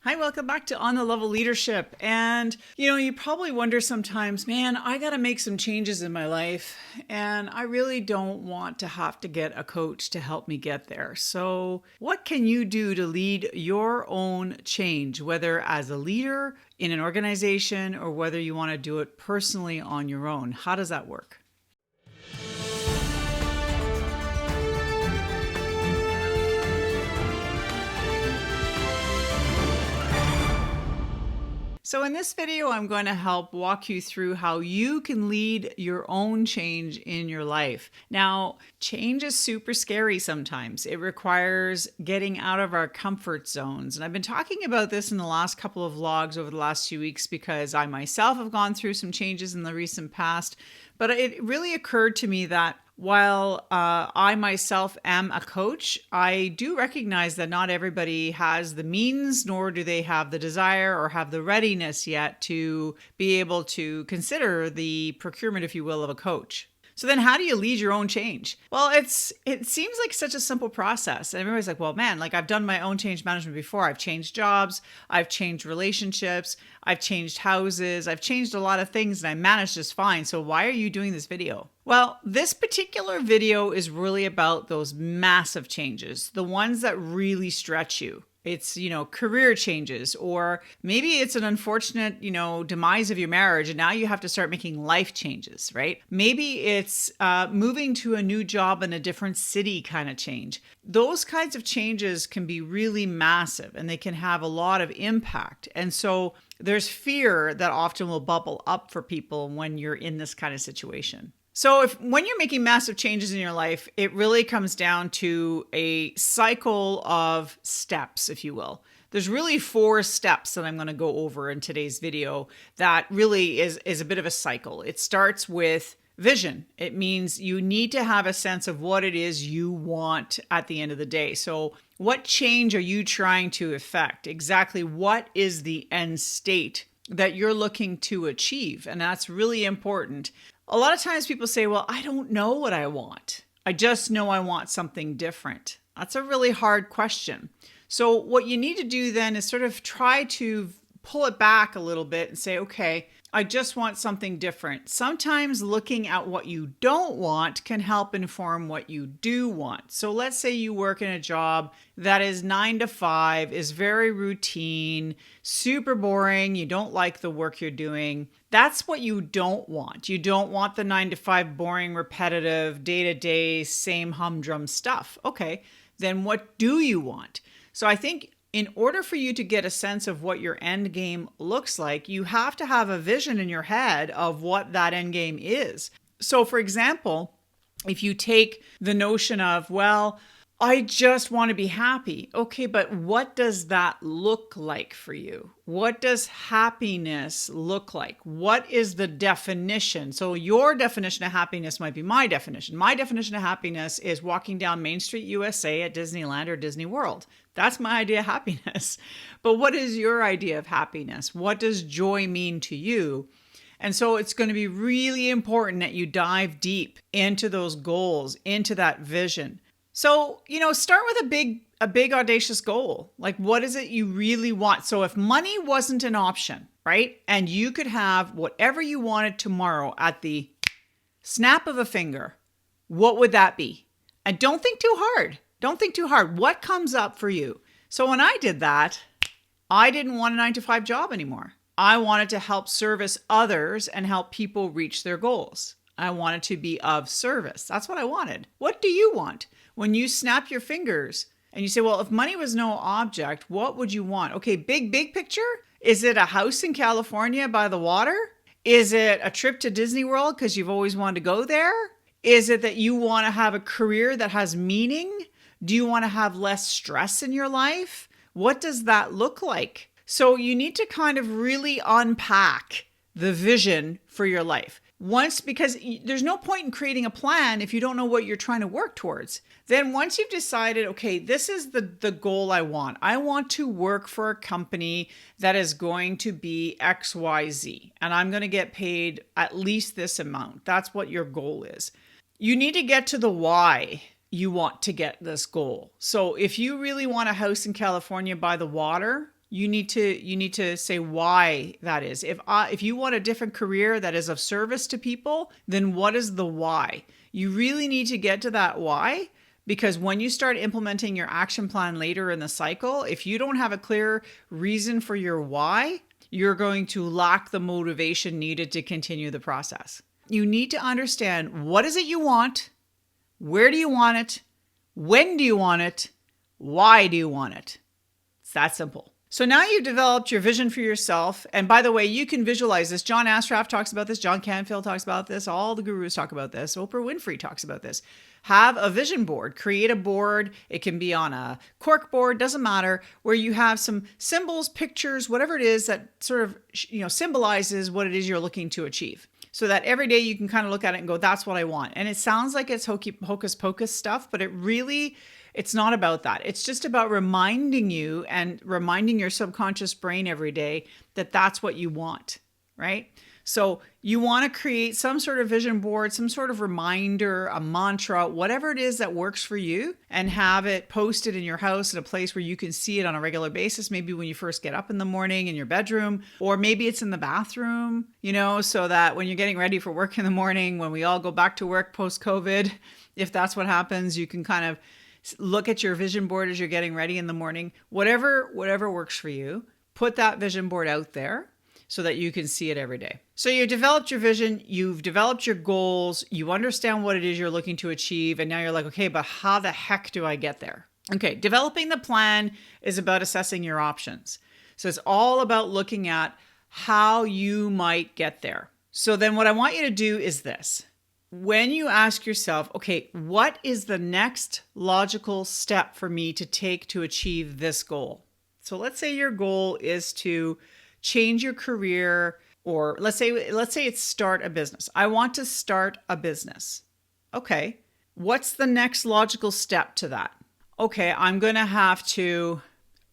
Hi, welcome back to On the Level Leadership. And, you probably wonder sometimes, man, I got to make some changes in my life, and I really don't want to have to get a coach to help me get there. So, what can you do to lead your own change, whether as a leader in an organization or whether you want to do it personally on your own? How does that work? So in this video, I'm going to help walk you through how you can lead your own change in your life. Now, change is super scary sometimes. It requires getting out of our comfort zones. And I've been talking about this in the last couple of vlogs over the last few weeks because I myself have gone through some changes in the recent past. But it really occurred to me that while I myself am a coach, I do recognize that not everybody has the means, nor do they have the desire or have the readiness yet to be able to consider the procurement, if you will, of a coach. So then how do you lead your own change? Well, it seems like such a simple process. And everybody's like, well, man, like I've done my own change management before. I've changed jobs, I've changed relationships, I've changed houses, I've changed a lot of things and I managed just fine. So why are you doing this video? Well, this particular video is really about those massive changes, the ones that really stretch you. It's, career changes, or maybe it's an unfortunate, demise of your marriage and now you have to start making life changes, right? Maybe it's moving to a new job in a different city kind of change. Those kinds of changes can be really massive and they can have a lot of impact. And so there's fear that often will bubble up for people when you're in this kind of situation. So when you're making massive changes in your life, it really comes down to a cycle of steps, if you will. There's really 4 steps that I'm going to go over in today's video that really is a bit of a cycle. It starts with vision. It means you need to have a sense of what it is you want at the end of the day. So what change are you trying to effect? Exactly what is the end state that you're looking to achieve? And that's really important. A lot of times people say, well, I don't know what I want. I just know I want something different. That's a really hard question. So what you need to do then is sort of try to pull it back a little bit and say, okay, I just want something different. Sometimes looking at what you don't want can help inform what you do want. So let's say you work in a job that is 9 to 5, is very routine, super boring. You don't like the work you're doing. That's what you don't want. You don't want the 9 to 5 boring, repetitive, day-to-day, same humdrum stuff. Okay, then what do you want? So I think in order for you to get a sense of what your end game looks like, you have to have a vision in your head of what that end game is. So for example, if you take the notion of, well, I just want to be happy. Okay, but what does that look like for you? What does happiness look like? What is the definition? So your definition of happiness might be my definition. My definition of happiness is walking down Main Street, USA at Disneyland or Disney World. That's my idea of happiness. But what is your idea of happiness? What does joy mean to you? And so it's going to be really important that you dive deep into those goals, into that vision. So, start with a big audacious goal. Like, what is it you really want? So if money wasn't an option, right? And you could have whatever you wanted tomorrow at the snap of a finger, what would that be? And don't think too hard. Don't think too hard. What comes up for you? So when I did that, I didn't want a 9 to 5 job anymore. I wanted to help service others and help people reach their goals. I wanted to be of service. That's what I wanted. What do you want? When you snap your fingers and you say, well, if money was no object, what would you want? Okay, big picture. Is it a house in California by the water? Is it a trip to Disney World because you've always wanted to go there? Is it that you want to have a career that has meaning? Do you want to have less stress in your life? What does that look like? So you need to kind of really unpack the vision for your life. Because there's no point in creating a plan if you don't know what you're trying to work towards. Then once you've decided, okay, this is the goal I want. I want to work for a company that is going to be XYZ, and I'm going to get paid at least this amount. That's what your goal is. You need to get to the why you want to get this goal. So if you really want a house in California by the water, you need to say why that is. If you want a different career that is of service to people, then what is the why? You really need to get to that why, because when you start implementing your action plan later in the cycle, if you don't have a clear reason for your why, you're going to lack the motivation needed to continue the process. You need to understand, what is it you want? Where do you want it? When do you want it? Why do you want it? It's that simple. So now you've developed your vision for yourself. And by the way, you can visualize this. John Ashraf talks about this. John Canfield talks about this. All the gurus talk about this. Oprah Winfrey talks about this. Have a vision board. Create a board. It can be on a cork board, doesn't matter, where you have some symbols, pictures, whatever it is that sort of, symbolizes what it is you're looking to achieve. So that every day you can kind of look at it and go, that's what I want. And it sounds like it's hocus pocus stuff, but it's not about that. It's just about reminding you and reminding your subconscious brain every day that that's what you want, right? So you want to create some sort of vision board, some sort of reminder, a mantra, whatever it is that works for you, and have it posted in your house in a place where you can see it on a regular basis. Maybe when you first get up in the morning in your bedroom, or maybe it's in the bathroom, so that when you're getting ready for work in the morning, when we all go back to work post-COVID, if that's what happens, you can kind of look at your vision board as you're getting ready in the morning. Whatever works for you, put that vision board out there so that you can see it every day. So you've developed your vision, you've developed your goals, you understand what it is you're looking to achieve, and now you're like, okay, but how the heck do I get there? Okay, developing the plan is about assessing your options. So it's all about looking at how you might get there. So then what I want you to do is this. When you ask yourself, okay, what is the next logical step for me to take to achieve this goal? So let's say your goal is to change your career, or let's say it's start a business. I want to start a business. Okay, what's the next logical step to that? Okay, I'm going to have to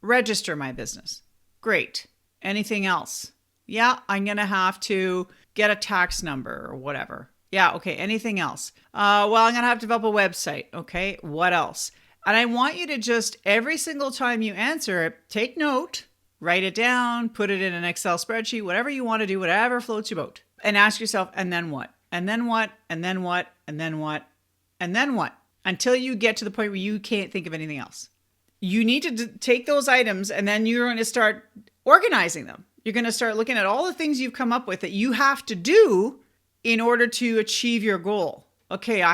register my business. Great. Anything else? Yeah, I'm going to have to get a tax number or whatever. Yeah, okay, anything else? Well, I'm going to have to develop a website. Okay, what else? And I want you to just, every single time you answer it, take note, write it down, put it in an Excel spreadsheet, whatever you want to do, whatever floats your boat. And ask yourself, and then what? And then what? And then what? And then what? And then what? Until you get to the point where you can't think of anything else. You need to take those items, and then you're going to start organizing them. You're going to start looking at all the things you've come up with that you have to do in order to achieve your goal. Okay,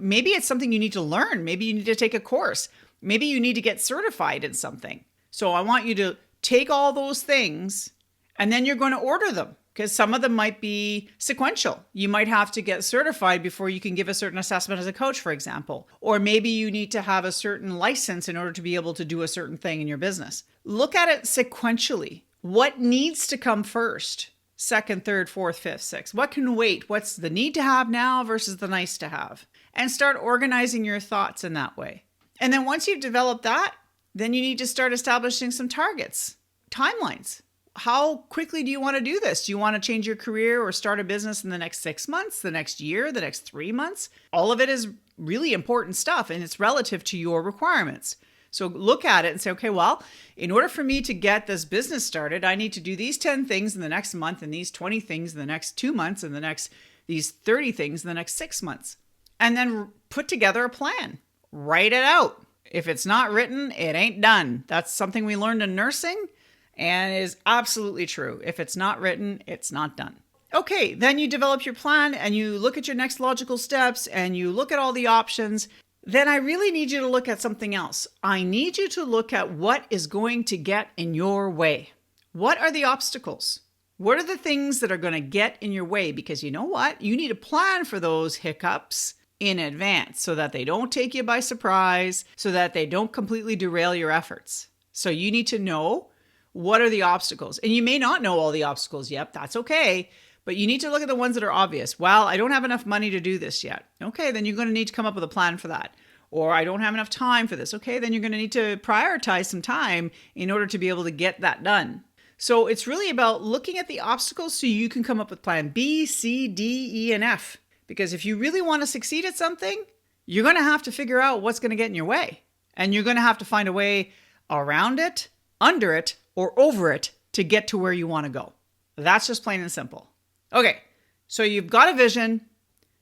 maybe it's something you need to learn. Maybe you need to take a course. Maybe you need to get certified in something. So I want you to take all those things, and then you're going to order them, because some of them might be sequential. You might have to get certified before you can give a certain assessment as a coach, for example. Or maybe you need to have a certain license in order to be able to do a certain thing in your business. Look at it sequentially. What needs to come first? Second, third, fourth, fifth, sixth. What can wait? What's the need to have now versus the nice to have? And start organizing your thoughts in that way. And then once you've developed that, then you need to start establishing some targets, timelines. How quickly do you want to do this? Do you want to change your career or start a business in the next 6 months, the next year, the next 3 months? All of it is really important stuff, and it's relative to your requirements. So look at it and say, okay, well, in order for me to get this business started, I need to do these 10 things in the next month, and these 20 things in the next 2 months, and these 30 things in the next 6 months. And then put together a plan. Write it out. If it's not written, it ain't done. That's something we learned in nursing, and is absolutely true. If it's not written, it's not done. Okay, then you develop your plan, and you look at your next logical steps, and you look at all the options. Then I really need you to look at something else. I need you to look at what is going to get in your way. What are the obstacles? What are the things that are going to get in your way? Because you know what? You need a plan for those hiccups in advance so that they don't take you by surprise, so that they don't completely derail your efforts. So you need to know, what are the obstacles? And you may not know all the obstacles yet. That's okay. But you need to look at the ones that are obvious. Well, I don't have enough money to do this yet. Okay, then you're going to need to come up with a plan for that. Or I don't have enough time for this. Okay, then you're going to need to prioritize some time in order to be able to get that done. So it's really about looking at the obstacles so you can come up with plan B, C, D, E, and F. Because if you really want to succeed at something, you're going to have to figure out what's going to get in your way. And you're going to have to find a way around it, under it or over it to get to where you want to go. That's just plain and simple. Okay, so you've got a vision,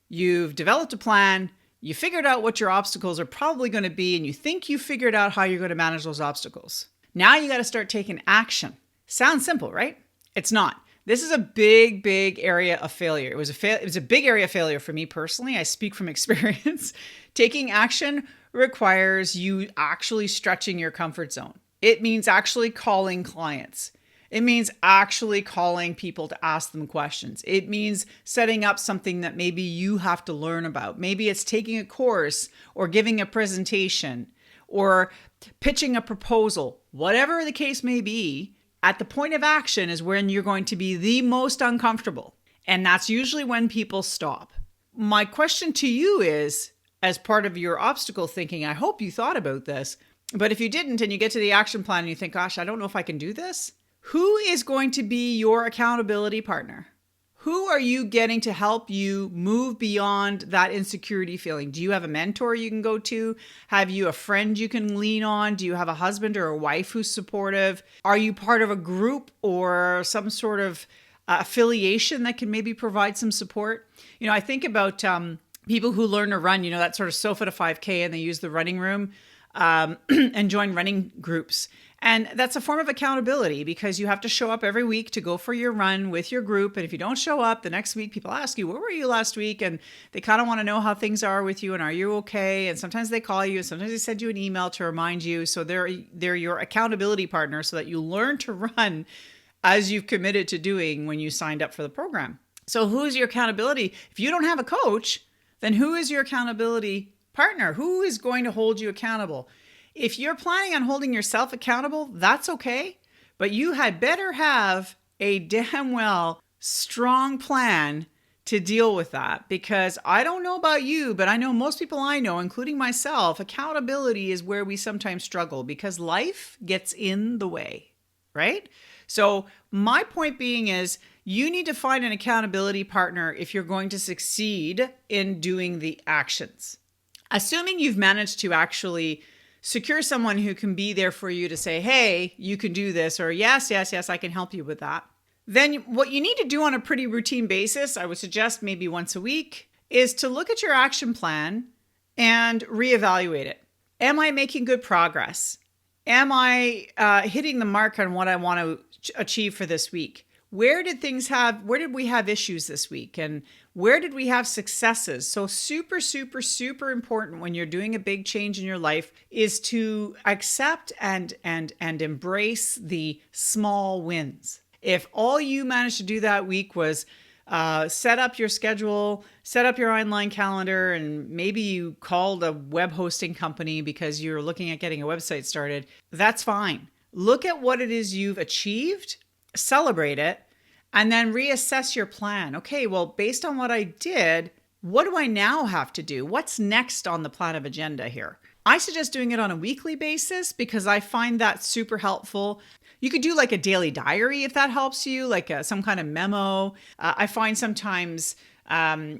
you've developed a plan, you figured out what your obstacles are probably going to be, and you think you figured out how you're going to manage those obstacles. Now you got to start taking action. Sounds simple, right? It's not. This is a big, big area of failure. It was a big area of failure for me personally. I speak from experience. Taking action requires you actually stretching your comfort zone. It means actually calling clients. It means actually calling people to ask them questions. It means setting up something that maybe you have to learn about. Maybe it's taking a course or giving a presentation or pitching a proposal. Whatever the case may be, at the point of action is when you're going to be the most uncomfortable. And that's usually when people stop. My question to you is, as part of your obstacle thinking, I hope you thought about this, but if you didn't and you get to the action plan and you think, gosh, I don't know if I can do this, who is going to be your accountability partner? Who are you getting to help you move beyond that insecurity feeling? Do you have a mentor you can go to? Have you a friend you can lean on? Do you have a husband or a wife who's supportive? Are you part of a group or some sort of affiliation that can maybe provide some support? You know, I think about people who learn to run, you know, that sort of sofa to 5K, and they use the running room and join running groups. And that's a form of accountability because you have to show up every week to go for your run with your group. And if you don't show up the next week, people ask you, where were you last week? And they kind of want to know how things are with you and are you okay? And sometimes they call you and sometimes they send you an email to remind you. So they're your accountability partner so that you learn to run as you've committed to doing when you signed up for the program. So who's your accountability? If you don't have a coach, then who is your accountability partner? Who is going to hold you accountable? If you're planning on holding yourself accountable, that's okay. But you had better have a damn well strong plan to deal with that, because I don't know about you, but I know most people I know, including myself, accountability is where we sometimes struggle because life gets in the way, right? So my point being is you need to find an accountability partner if you're going to succeed in doing the actions. Assuming you've managed to actually secure someone who can be there for you to say, hey, you can do this, or yes, I can help you with that. Then what you need to do on a pretty routine basis, I would suggest maybe once a week, is to look at your action plan and reevaluate it. Am I making good progress? Am I hitting the mark on what I want to achieve for this week? Where did we have issues this week? And where did we have successes? So super, super, super important when you're doing a big change in your life is to accept and embrace the small wins. If all you managed to do that week was set up your schedule, set up your online calendar, and maybe you called a web hosting company because you're looking at getting a website started, that's fine. Look at what it is you've achieved, celebrate it, and then reassess your plan. Okay, well, based on what I did, what do I now have to do? What's next on the plan of agenda here? I suggest doing it on a weekly basis because I find that super helpful. You could do like a daily diary if that helps you, like some kind of memo. I find sometimes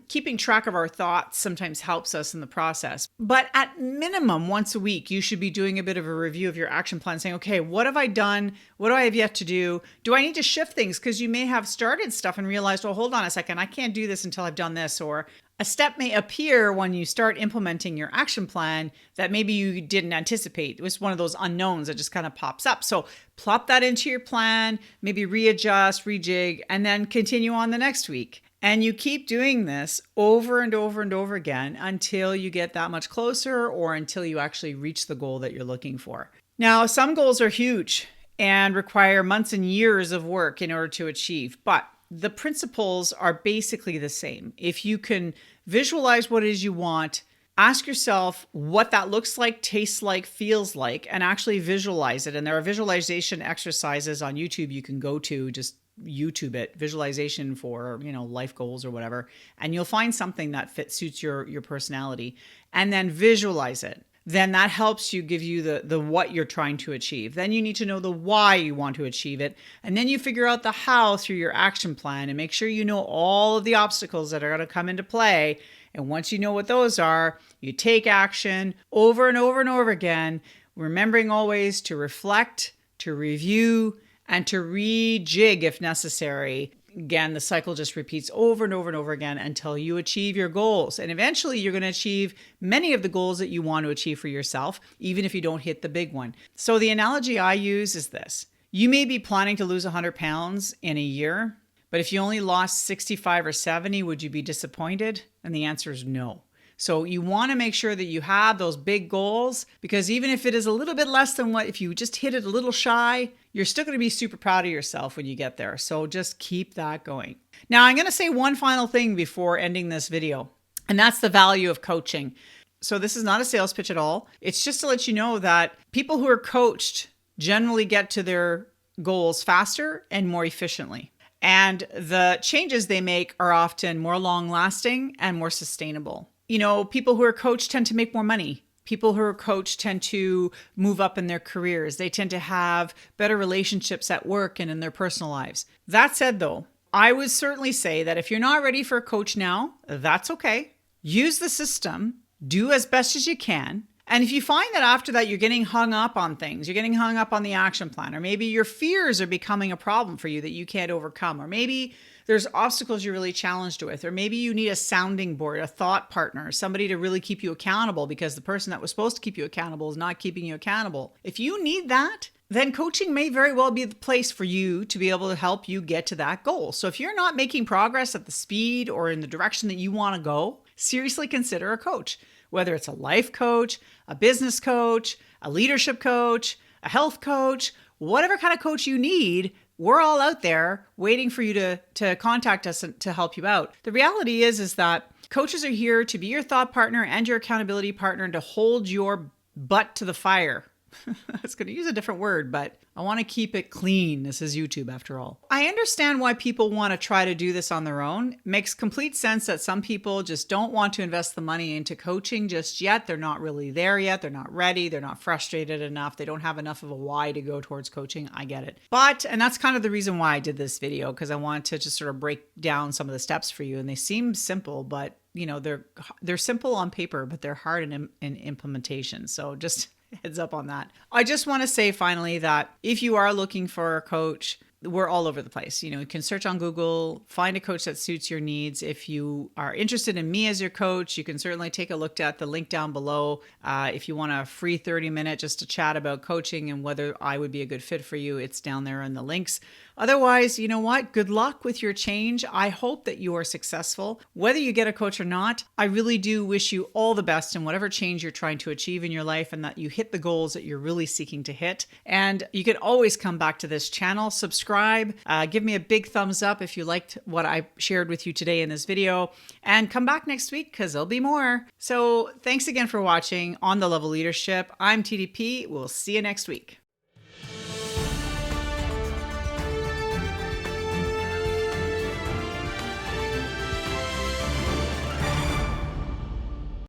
keeping track of our thoughts sometimes helps us in the process. But at minimum, once a week, you should be doing a bit of a review of your action plan, saying, okay, what have I done? What do I have yet to do? Do I need to shift things? Because you may have started stuff and realized, well, hold on a second, I can't do this until I've done this. Or a step may appear when you start implementing your action plan that maybe you didn't anticipate. It was one of those unknowns that just kind of pops up. So plop that into your plan, maybe readjust, rejig, and then continue on the next week. And you keep doing this over and over and over again until you get that much closer or until you actually reach the goal that you're looking for. Now, some goals are huge and require months and years of work in order to achieve, but the principles are basically the same. If you can visualize what it is you want, ask yourself what that looks like, tastes like, feels like, and actually visualize it. And there are visualization exercises on YouTube you can go to, just YouTube it, visualization for, life goals or whatever, and you'll find something that suits your personality, and then visualize it. Then that helps you give you the what you're trying to achieve. Then you need to know the why you want to achieve it, and then you figure out the how through your action plan and make sure you know all of the obstacles that are going to come into play. And once you know what those are, you take action over and over and over again, remembering always to reflect, to review, and to rejig if necessary. Again, the cycle just repeats over and over and over again until you achieve your goals. And eventually you're going to achieve many of the goals that you want to achieve for yourself, even if you don't hit the big one. So the analogy I use is this. You may be planning to lose 100 pounds in a year, but if you only lost 65 or 70, would you be disappointed? And the answer is no. So you want to make sure that you have those big goals, because even if it is a little bit less than what, if you just hit it a little shy, you're still going to be super proud of yourself when you get there. So just keep that going. Now, I'm going to say one final thing before ending this video, and that's the value of coaching. So this is not a sales pitch at all. It's just to let you know that people who are coached generally get to their goals faster and more efficiently. And the changes they make are often more long-lasting and more sustainable. You know, people who are coached tend to make more money. People who are coached tend to move up in their careers. They tend to have better relationships at work and in their personal lives. That said, though, I would certainly say that if you're not ready for a coach now, that's okay. Use the system, do as best as you can. And if you find that after that you're getting hung up on things, you're getting hung up on the action plan, or maybe your fears are becoming a problem for you that you can't overcome, or maybe there's obstacles you're really challenged with, or maybe you need a sounding board, a thought partner, somebody to really keep you accountable because the person that was supposed to keep you accountable is not keeping you accountable. If you need that, then coaching may very well be the place for you to be able to help you get to that goal. So if you're not making progress at the speed or in the direction that you want to go, seriously consider a coach. Whether it's a life coach, a business coach, a leadership coach, a health coach, whatever kind of coach you need, we're all out there waiting for you to contact us to help you out. The reality is that coaches are here to be your thought partner and your accountability partner and to hold your butt to the fire. I was going to use a different word, but I want to keep it clean. This is YouTube after all. I understand why people want to try to do this on their own. It makes complete sense that some people just don't want to invest the money into coaching just yet. They're not really there yet. They're not ready. They're not frustrated enough. They don't have enough of a why to go towards coaching. I get it. And that's kind of the reason why I did this video, because I wanted to just sort of break down some of the steps for you. And they seem simple, but you know, they're simple on paper, but they're hard in implementation. So just heads up on that. I just want to say finally that if you are looking for a coach, we're all over the place. You know, you can search on Google, find a coach that suits your needs. If you are interested in me as your coach, you can certainly take a look at the link down below. If you want a free 30-minute just to chat about coaching and whether I would be a good fit for you, it's down there in the links. Otherwise, you know what? Good luck with your change. I hope that you are successful. Whether you get a coach or not, I really do wish you all the best in whatever change you're trying to achieve in your life, and that you hit the goals that you're really seeking to hit. And you can always come back to this channel, subscribe, give me a big thumbs up if you liked what I shared with you today in this video, and come back next week because there'll be more. So thanks again for watching On the Level Leadership. I'm TDP. We'll see you next week.